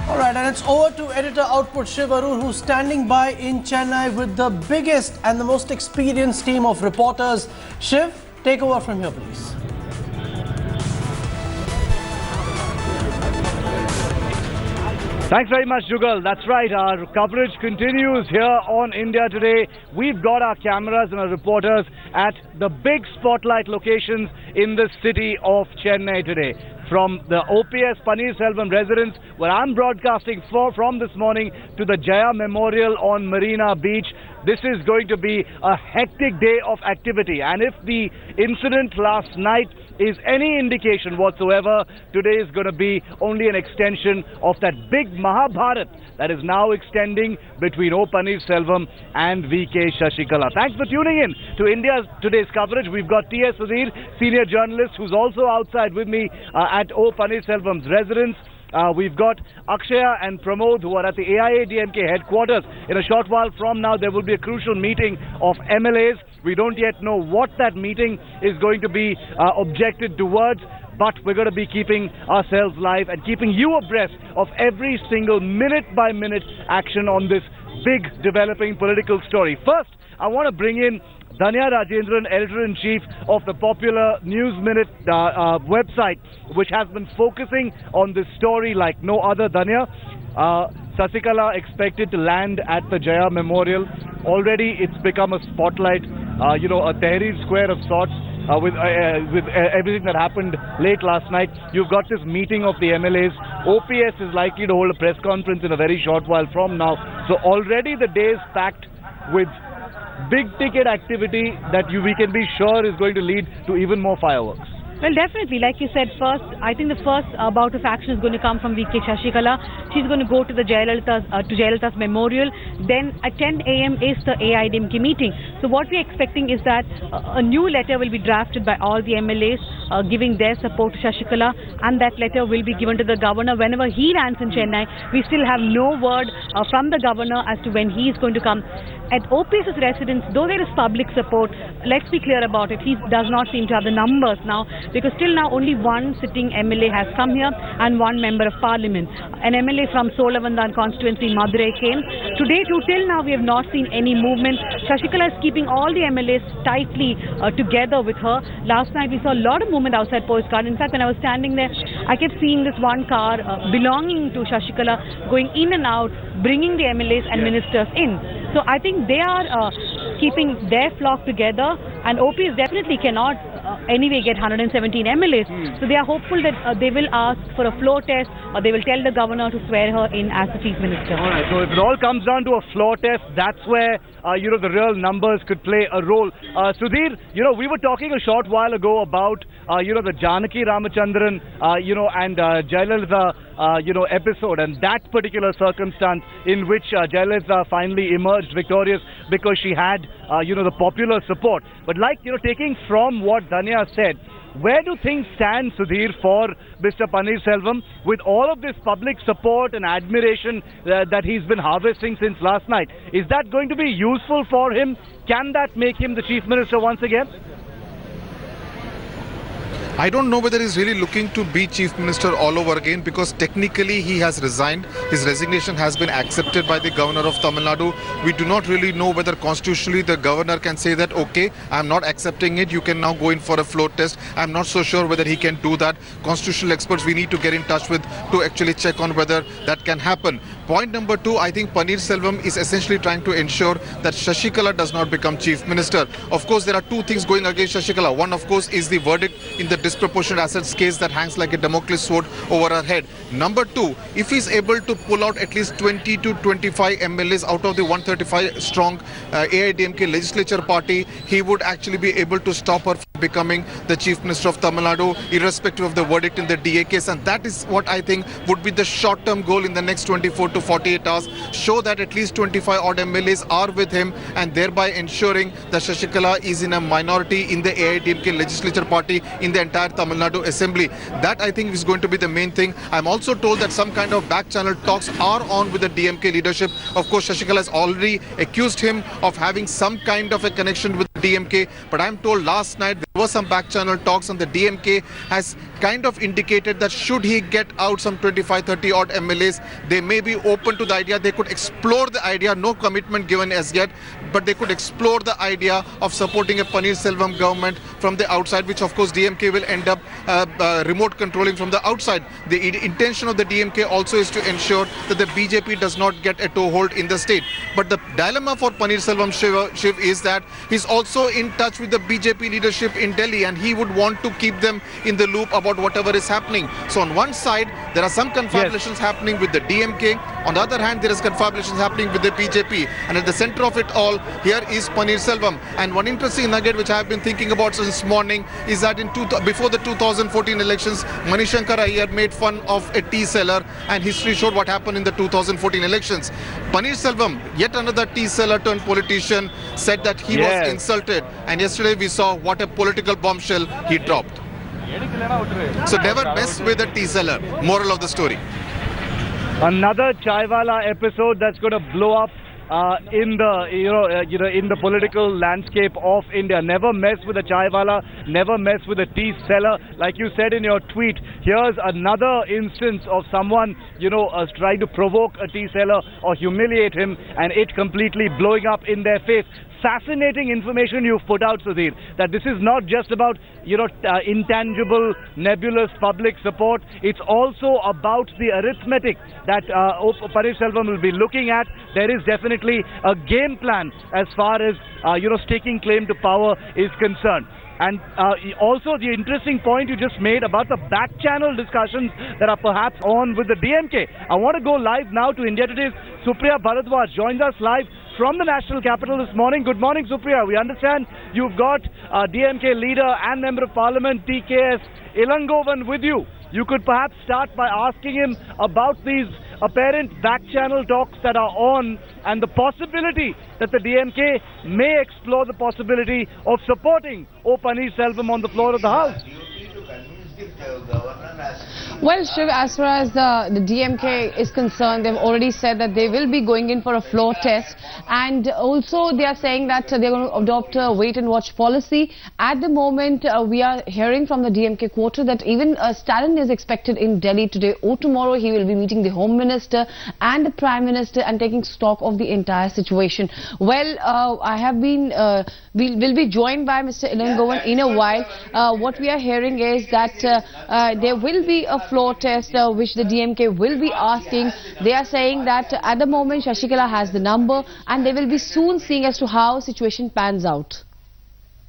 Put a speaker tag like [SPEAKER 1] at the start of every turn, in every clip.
[SPEAKER 1] All right, and it's over to editor Output Shiv Arur, who's standing by in Chennai with the biggest and the most experienced team of reporters. Shiv, take over from here, please.
[SPEAKER 2] Thanks very much, Jugal. That's right. Our coverage continues here on India Today. We've got our cameras and our reporters at the big spotlight locations in the city of Chennai today. From the OPS Paneerselvam residence, where I'm broadcasting from this morning, to the Jaya Memorial on Marina Beach. This is going to be a hectic day of activity. And if the incident last night is any indication whatsoever, today is going to be only an extension of that big Mahabharat that is now extending between O Paneerselvam and VK Shashikala. Thanks for tuning in to India's Today's coverage. We've got T.S. Sudhir, senior journalist, who's also outside with me at O Paneerselvam's residence. We've got Akshaya and Pramod, who are at the AIADMK headquarters. In a short while from now, there will be a crucial meeting of MLAs. We don't yet know what that meeting is going to be objected towards, but we're going to be keeping ourselves live and keeping you abreast of every single minute-by-minute action on this big developing political story. First, I want to bring in Dhanya Rajendran, editor-in-chief of the popular News Minute website, which has been focusing on this story like no other. Dhanya, Shashikala expected to land at the Jaya Memorial. Already it's become a spotlight, a Tahrir Square of sorts. With everything that happened late last night, you've got this meeting of the MLAs. OPS is likely to hold a press conference in a very short while from now. So already the day is packed with big ticket activity that we can be sure is going to lead to even more fireworks.
[SPEAKER 3] Well, definitely. Like you said, I think the first bout of action is going to come from VK Shashikala. She's going to go to the Jayalalitha's memorial. Then at 10 a.m. is the AIADMK meeting. So what we're expecting is that a new letter will be drafted by all the MLAs giving their support to Shashikala, and that letter will be given to the governor whenever he lands in Chennai. We still have no word from the governor as to when he is going to come. At OPS's residence, though there is public support, let's be clear about it, he does not seem to have the numbers now, because till now only one sitting MLA has come here and one member of parliament. An MLA from Solavandan constituency, Madurai, came. Today too, till now we have not seen any movement. Shashikala is keeping all the MLAs tightly together with her. Last night we saw a lot of movement outside Post Garden. In fact, when I was standing there, I kept seeing this one car belonging to Shashikala going in and out, bringing the MLAs and ministers in. So I think they are keeping their flock together, and OPS definitely cannot anyway get 117 MLAs. So they are hopeful that they will ask for a floor test, or they will tell the governor to swear her in as the chief minister.
[SPEAKER 2] All right, so if it all comes down to a floor test, that's where the real numbers could play a role. Sudhir, we were talking a short while ago about the Janaki Ramachandran and Jayalalitha episode, and that particular circumstance in which Jayalalitha finally emerged victorious because she had the popular support. But taking from what Dhanya said, where do things stand, Sudhir, for Mr. Paneerselvam with all of this public support and admiration that he's been harvesting since last night? Is that going to be useful for him? Can that make him the chief minister once again?
[SPEAKER 4] I don't know whether he's really looking to be chief minister all over again, because technically he has resigned. His resignation has been accepted by the governor of Tamil Nadu. We do not really know whether constitutionally the governor can say that, okay, I'm not accepting it, you can now go in for a floor test. I'm not so sure whether he can do that. Constitutional experts we need to get in touch with to actually check on whether that can happen. Point number two, I think Paneerselvam is essentially trying to ensure that Shashikala does not become chief minister. Of course, there are two things going against Shashikala. One, of course, is the verdict in the disproportionate assets case that hangs like a Damocles sword over her head. Number two, if he's able to pull out at least 20 to 25 MLAs out of the 135 strong AIADMK legislature party, he would actually be able to stop her from becoming the chief minister of Tamil Nadu, irrespective of the verdict in the DA case. And that is what I think would be the short-term goal in the next 24 to 48 hours. Show that at least 25 odd MLAs are with him, and thereby ensuring that Shashikala is in a minority in the AIADMK legislature party in the entire Tamil Nadu assembly. That I think is going to be the main thing. I'm also told that some kind of back channel talks are on with the DMK leadership. Of course, Shashikala has already accused him of having some kind of a connection with DMK, but I'm told last night there were some back channel talks, and the DMK has kind of indicated that should he get out some 25-30 odd MLAs, they may be open to the idea. They could explore the idea, no commitment given as yet, but they could explore the idea of supporting a Paneerselvam government from the outside, which of course DMK will end up remote controlling from the outside. The intention of the DMK also is to ensure that the BJP does not get a toehold in the state. But the dilemma for Paneerselvam Shiv is that he's also in touch with the BJP leadership in Delhi, and he would want to keep them in the loop about whatever is happening. So on one side, there are some confabulations happening with the DMK. On the other hand, there is confabulations happening with the BJP. And at the center of it all, here is Paneerselvam. And one interesting nugget which I have been thinking about since morning is that before the 2014 elections, Manish Shankar Iyer made fun of a tea seller, and history showed what happened in the 2014 elections. Paneerselvam, yet another tea seller turned politician, said that he was insulted. And yesterday we saw what a political bombshell he dropped. So never mess with a tea seller. Moral of the story.
[SPEAKER 2] Another Chaiwala episode that's going to blow up in the in the political landscape of India. Never mess with a Chaiwala, never mess with a tea seller. Like you said in your tweet, here's another instance of someone trying to provoke a tea seller or humiliate him, and it completely blowing up in their face. Fascinating information you've put out, Sudhir, that this is not just about intangible, nebulous public support. It's also about the arithmetic that Paneerselvam will be looking at. There is definitely a game plan as far as staking claim to power is concerned. And also the interesting point you just made about the back channel discussions that are perhaps on with the DMK. I want to go live now to India Today's Supriya Bharadwaj joins us live from the national capital this morning. Good morning, Supriya. We understand you've got DMK leader and Member of Parliament TKS Elangovan with you. You could perhaps start by asking him about these apparent back channel talks that are on and the possibility that the DMK may explore the possibility of supporting O Paneerselvam on the floor of the House.
[SPEAKER 5] Well, Shiv, as far as the DMK is concerned, they've already said that they will be going in for a floor test, and also they are saying that they're going to adopt a wait-and-watch policy. At the moment, we are hearing from the DMK quarter that even Stalin is expected in Delhi today or tomorrow. He will be meeting the Home Minister and the Prime Minister and taking stock of the entire situation. Well, I have been, we'll be joined by Mr. Elangovan in a while. What we are hearing is that there will be a floor test which the DMK will be asking. They are saying that at the moment Shashikala has the number, and they will be soon seeing as to how situation pans out.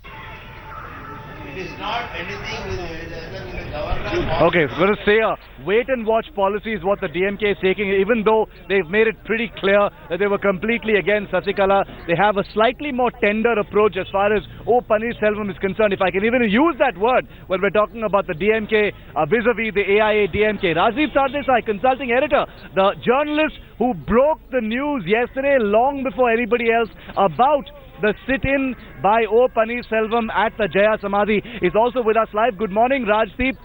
[SPEAKER 6] It is not anything with the governor.
[SPEAKER 2] Okay, we're going to say a wait-and-watch policy is what the DMK is taking, even though they've made it pretty clear that they were completely against Sasikala. They have a slightly more tender approach as far as O Paneerselvam is concerned, if I can even use that word when we're talking about the DMK vis-a-vis the AIA DMK. Rajiv Sardesai, consulting editor, the journalist who broke the news yesterday long before anybody else about the sit-in by O Paneerselvam at the Jaya Samadhi, is also with us live. Good morning, Rajdeep.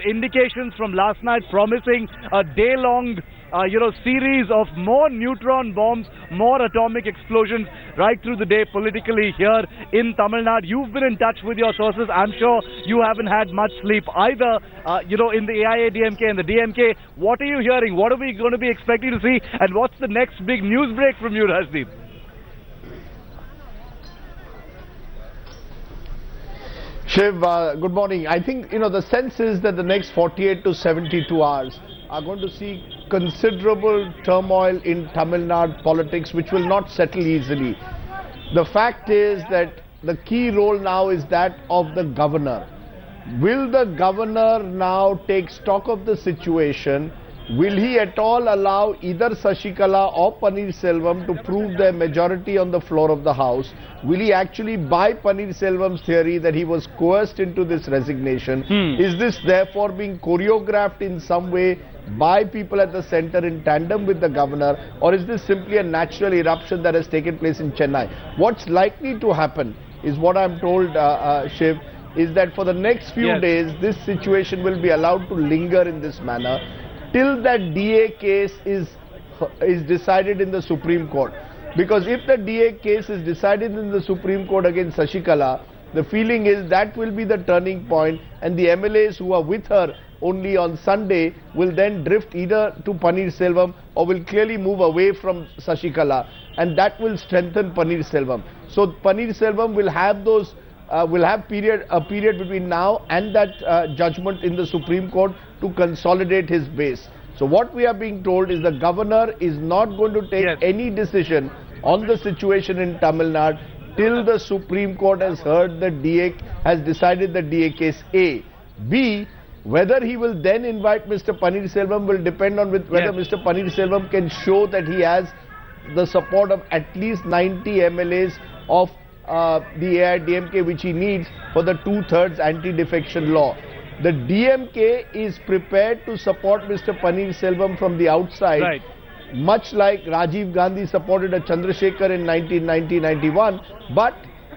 [SPEAKER 2] Indications from last night promising a day-long, series of more neutron bombs, more atomic explosions right through the day politically here in Tamil Nadu. You've been in touch with your sources. I'm sure you haven't had much sleep either, in the AIA DMK and the DMK. What are you hearing? What are we going to be expecting to see? And what's the next big news break from you, Rajdeep?
[SPEAKER 7] Shiv, good morning. I think, the sense is that the next 48 to 72 hours are going to see considerable turmoil in Tamil Nadu politics, which will not settle easily. The fact is that the key role now is that of the governor. Will the governor now take stock of the situation? Will he at all allow either Shashikala or Paneerselvam to prove their majority on the floor of the House? Will he actually buy Paneerselvam's theory that he was coerced into this resignation? Is this therefore being choreographed in some way by people at the center in tandem with the governor, or is this simply a natural eruption that has taken place in Chennai? What's likely to happen is what I'm told, Shiv, is that for the next few days, this situation will be allowed to linger in this manner till that DA case is decided in the Supreme Court. Because if the DA case is decided in the Supreme Court against Shashikala, the feeling is that will be the turning point, and the MLAs who are with her only on Sunday will then drift either to Paneerselvam or will clearly move away from Sashikala, and that will strengthen Paneerselvam. So Paneerselvam will have those a period between now and that judgment in the Supreme Court to consolidate his base. So what we are being told is the governor is not going to take any decision on the situation in Tamil Nadu till the Supreme Court has heard the DA, has decided the DA case A. B, whether he will then invite Mr. Paneerselvam will depend on whether Mr. Paneerselvam can show that he has the support of at least 90 MLAs of the AIDMK, which he needs for the 2/3 anti-defection law. The DMK is prepared to support Mr. Paneerselvam from the outside, much like Rajiv Gandhi supported a Chandrasekhar in 1990-91, but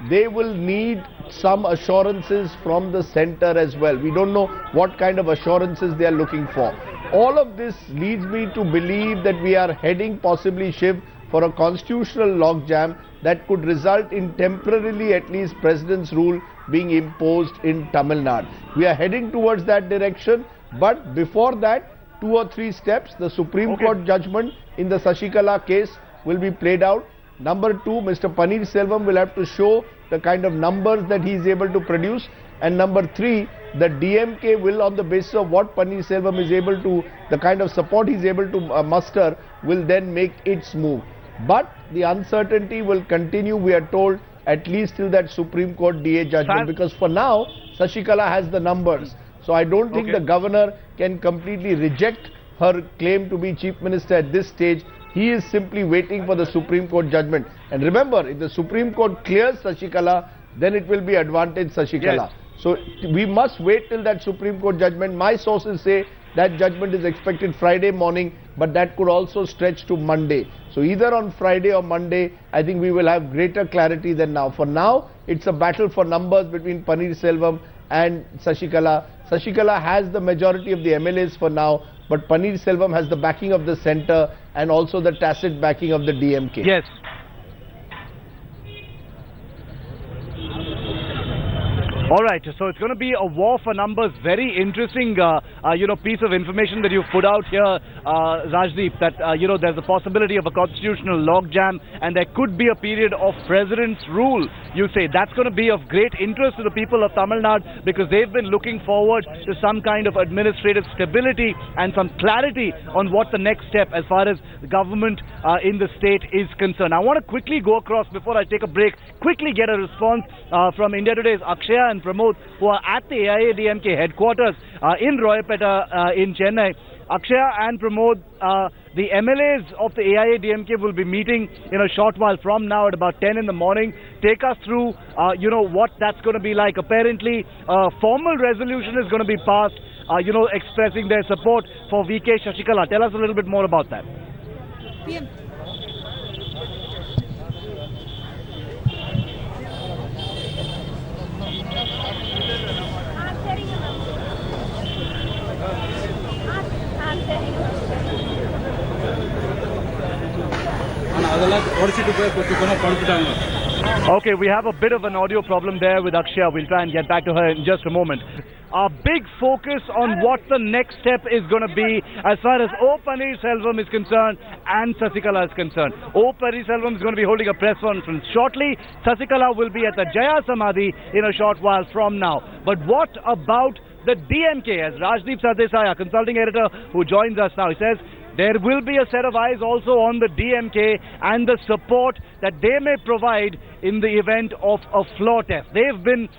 [SPEAKER 7] they will need some assurances from the center as well. We don't know what kind of assurances they are looking for. All of this leads me to believe that we are heading possibly, Shiv, for a constitutional logjam that could result in temporarily at least President's rule being imposed in Tamil Nadu. We are heading towards that direction, but before that, 2 or 3 steps, the Supreme Court judgment in the Sashikala case will be played out. Number 2, Mr. Paneerselvam will have to show the kind of numbers that he is able to produce. And number 3, the DMK will, on the basis of what Paneerselvam is able to, the kind of support he is able to muster, will then make its move. But the uncertainty will continue, we are told, at least till that Supreme Court DA judgment, because for now, Sashikala has the numbers. So I don't think the governor can completely reject her claim to be Chief Minister at this stage. He is simply waiting for the Supreme Court judgment. And remember, if the Supreme Court clears Sashikala, then it will be advantage Sashikala. So we must wait till that Supreme Court judgment. My sources say that judgment is expected Friday morning, but that could also stretch to Monday. So either on Friday or Monday, I think we will have greater clarity than now. For now, it's a battle for numbers between Paneerselvam and Sashikala. Sashikala has the majority of the MLAs for now, but Paneerselvam has the backing of the centre and also the tacit backing of the DMK.
[SPEAKER 2] Yes. All right, so it's going to be a war for numbers. Very interesting, piece of information that you've put out here, Rajdeep, that, there's a possibility of a constitutional logjam and there could be a period of president's rule. You say that's going to be of great interest to the people of Tamil Nadu because they've been looking forward to some kind of administrative stability and some clarity on what the next step as far as the government in the state is concerned. I want to quickly go across before I take a break, quickly get a response from India Today's Akshaya and Pramod, who are at the AIADMK headquarters in Royapeta in Chennai. Akshaya and Pramod, the MLAs of the AIADMK will be meeting in a short while from now at about 10 in the morning. Take us through, what that's going to be like. Apparently, a formal resolution is going to be passed, expressing their support for VK Shashikala. Tell us a little bit more about that.
[SPEAKER 3] PM.
[SPEAKER 2] Okay, we have a bit of an audio problem there with Akshaya. We'll try and get back to her in just a moment. Our big focus on what the next step is going to be as far as O Paneerselvam is concerned and Sasikala is concerned. O Paneerselvam is going to be holding a press conference shortly. Sasikala will be at the Jaya Samadhi in a short while from now. But what about the DMK? As Rajdeep Sardesai, consulting editor who joins us now, he says there will be a set of eyes also on the DMK and the support that they may provide in the event of a floor test. They've been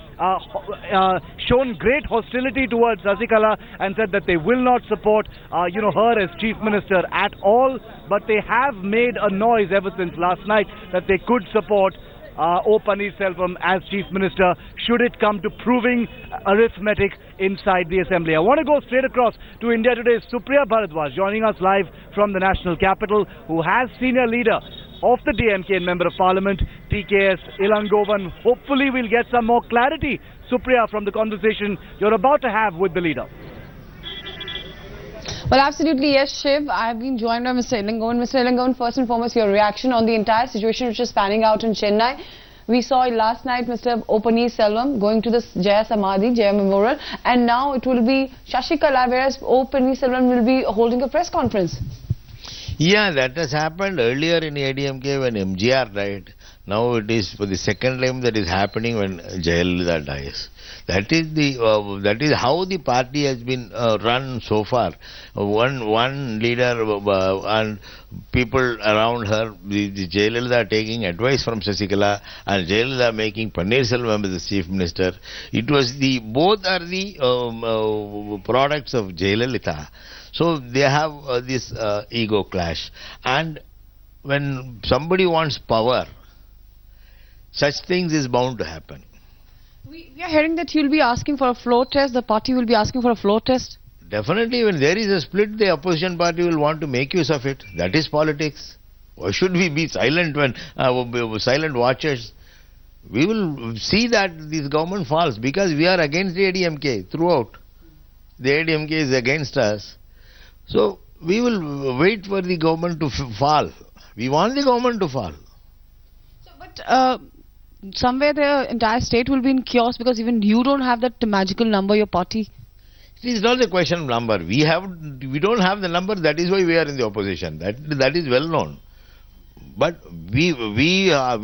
[SPEAKER 2] shown great hostility towards Sasikala and said that they will not support, her as Chief Minister at all. But they have made a noise ever since last night that they could support O Paneerselvam as Chief Minister should it come to proving arithmetic inside the Assembly. I want to go straight across to India Today's Supriya Bharadwaj joining us live from the national capital, who has senior leader of the DMK and Member of Parliament TKS Ilangovan. Hopefully we'll get some more clarity, Supriya, from the conversation you're about to have with the leader.
[SPEAKER 5] Well, absolutely, yes, Shiv. I have been joined by Mr. Ilangovan. Mr. Ilangovan, first and foremost, your reaction on the entire situation which is panning out in Chennai. We saw last night Mr. O. Selvam going to the Jaya Samadhi, Jaya Memorial, and now it will be Shashikala, whereas O. Selvam will be holding a press conference.
[SPEAKER 6] Yeah, that has happened earlier in ADMK when MGR died. Now it is for the second time that is happening when Jayalalitha dies. That is how the party has been run so far. One leader and people around her, the Jayalalitha taking advice from Shashikala and Jayalalitha making Pannirselvam as the chief minister. It was both are the products of Jayalalitha. So they have this ego clash, and when somebody wants power, such things is bound to happen.
[SPEAKER 5] We are hearing that you will be asking for a floor test, the party will be asking for a floor test.
[SPEAKER 6] Definitely, when there is a split, the opposition party will want to make use of it. That is politics. Why should we be silent when silent watchers? We will see that this government falls because we are against the ADMK throughout. The ADMK is against us. So we will wait for the government to fall. We want the government to fall.
[SPEAKER 5] So, but somewhere the entire state will be in chaos because even you don't have that magical number, your party.
[SPEAKER 6] It is not a question of number. We don't have the number. That is why we are in the opposition. That is well known. But we are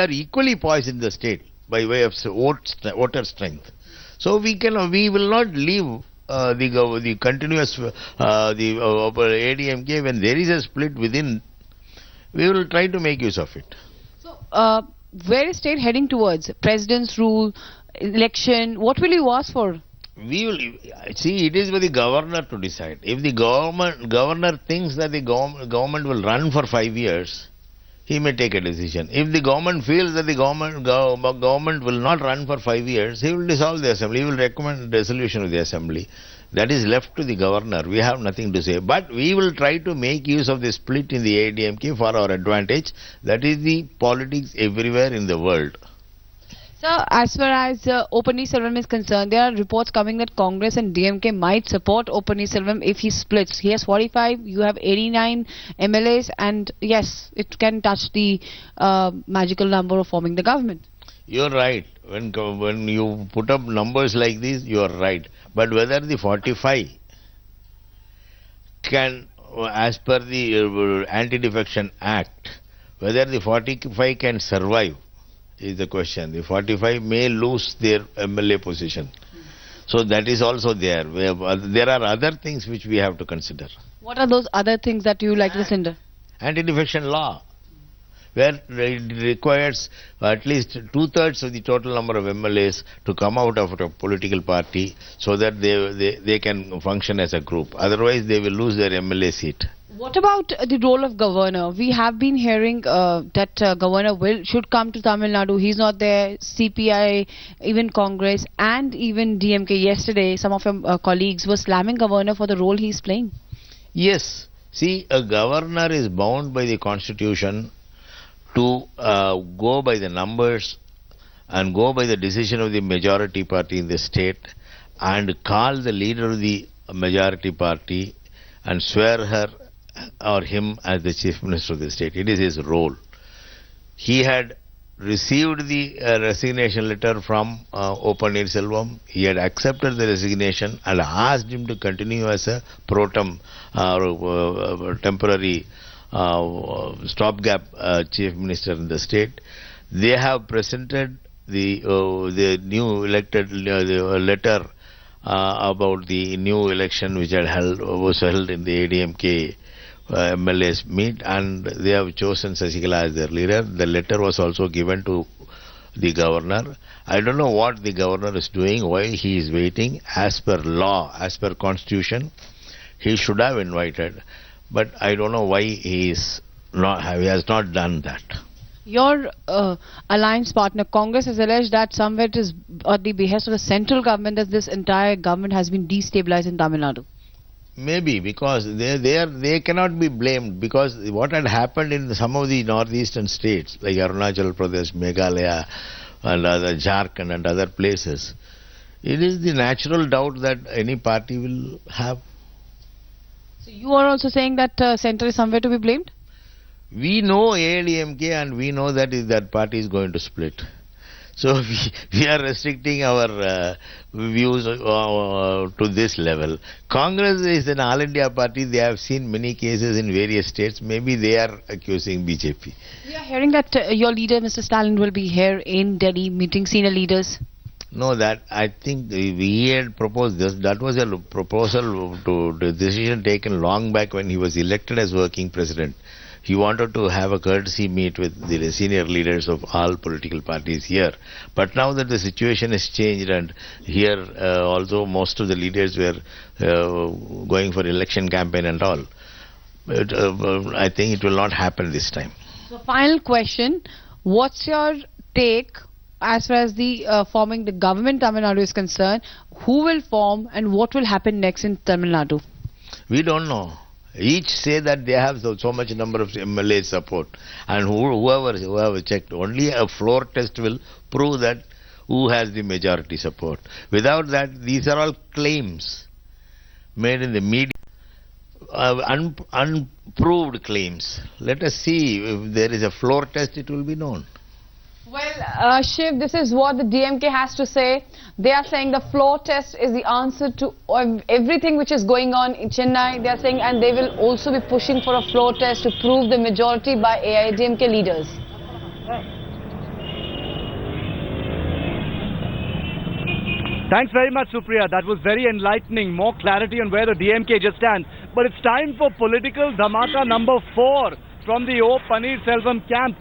[SPEAKER 6] equally poised in the state by way of voter strength. So we will not leave the continuous ADMK when there is a split within. We will try to make use of it.
[SPEAKER 5] So where is state heading towards? President's rule, election. What will you ask for?
[SPEAKER 6] We will see. It is for the governor to decide. If the governor thinks that the government will run for 5 years, he may take a decision. If the government feels that the government will not run for 5 years, he will dissolve the assembly. He will recommend a resolution of the assembly. That is left to the governor. We have nothing to say. But we will try to make use of the split in the ADMK for our advantage. That is the politics everywhere in the world.
[SPEAKER 5] Sir, as far as O. Selvam is concerned, there are reports coming that Congress and DMK might support O. Selvam if he splits. He has 45, you have 89 MLAs, and yes, it can touch the magical number of forming the government.
[SPEAKER 6] You are right. When you put up numbers like this, you are right. But whether the 45 can, as per the Anti-Defection Act, whether the 45 can survive is the question. The 45 may lose their MLA position. So that is also there. There are other things which we have to consider.
[SPEAKER 5] What are those other things that you like to consider?
[SPEAKER 6] Anti-defection law, where it requires at least 2/3 of the total number of MLAs to come out of a political party so that they can function as a group. Otherwise, they will lose their MLA seat.
[SPEAKER 5] What about the role of governor? We have been hearing that governor should come to Tamil Nadu. He's not there. CPI, even Congress, and even DMK. Yesterday, some of your colleagues were slamming governor for the role he's playing.
[SPEAKER 6] Yes. See, a governor is bound by the constitution to go by the numbers and go by the decision of the majority party in the state and call the leader of the majority party and swear her or him as the chief minister of the state. It is his role. He had received the resignation letter from O. Selvam. He had accepted the resignation and asked him to continue as a pro tem temporary stopgap chief minister in the state. They have presented the new elected letter about the new election which was held in the ADMK MLAs meet, and they have chosen Shashikala as their leader. The letter was also given to the governor. I don't know what the governor is doing, why he is waiting. As per law, as per constitution, he should have invited, but I don't know why he has not done that.
[SPEAKER 5] Your alliance partner Congress has alleged that somewhere it is at the behest of the central government that this entire government has been destabilized in Tamil Nadu.
[SPEAKER 6] Maybe because they cannot be blamed, because what had happened in some of the northeastern states like Arunachal Pradesh, Meghalaya and other Jharkhand and other places, it is the natural doubt that any party will have.
[SPEAKER 5] So you are also saying that center is somewhere to be blamed?
[SPEAKER 6] We know AIADMK and we know that party is going to split. So we are restricting our views to this level. Congress is an all India party. They have seen many cases in various states. Maybe they are accusing BJP.
[SPEAKER 5] We are hearing that your leader, Mr. Stalin, will be here in Delhi meeting senior leaders.
[SPEAKER 6] No, that I think he had proposed this. That was a proposal to the decision taken long back when he was elected as working president. He wanted to have a courtesy meet with the senior leaders of all political parties here. But now that the situation has changed and here also most of the leaders were going for election campaign and all, I think it will not happen this time.
[SPEAKER 5] So final question, what's your take as far as the forming the government Tamil Nadu is concerned? Who will form and what will happen next in Tamil Nadu?
[SPEAKER 6] We don't know. Each say that they have so much number of MLA support, and whoever checked, only a floor test will prove that who has the majority support. Without that, these are all claims made in the media, unproved claims. Let us see if there is a floor test, it will be known.
[SPEAKER 5] Well, Shiv, this is what the DMK has to say. They are saying the floor test is the answer to everything which is going on in Chennai. They are saying, and they will also be pushing for a floor test to prove the majority by AIADMK leaders.
[SPEAKER 2] Thanks very much, Supriya. That was very enlightening. More clarity on where the DMK just stands. But it's time for political dhamaka number 4 from the O. Paneerselvam camp.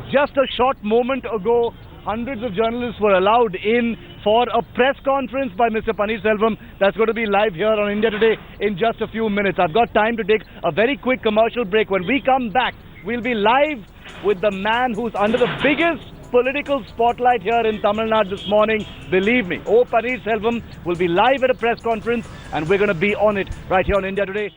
[SPEAKER 2] Just a short moment ago, hundreds of journalists were allowed in for a press conference by Mr. Paneerselvam that's going to be live here on India Today in just a few minutes. I've got time to take a very quick commercial break. When we come back, we'll be live with the man who's under the biggest political spotlight here in Tamil Nadu this morning. Believe me, O. Paneerselvam will be live at a press conference and we're going to be on it right here on India Today.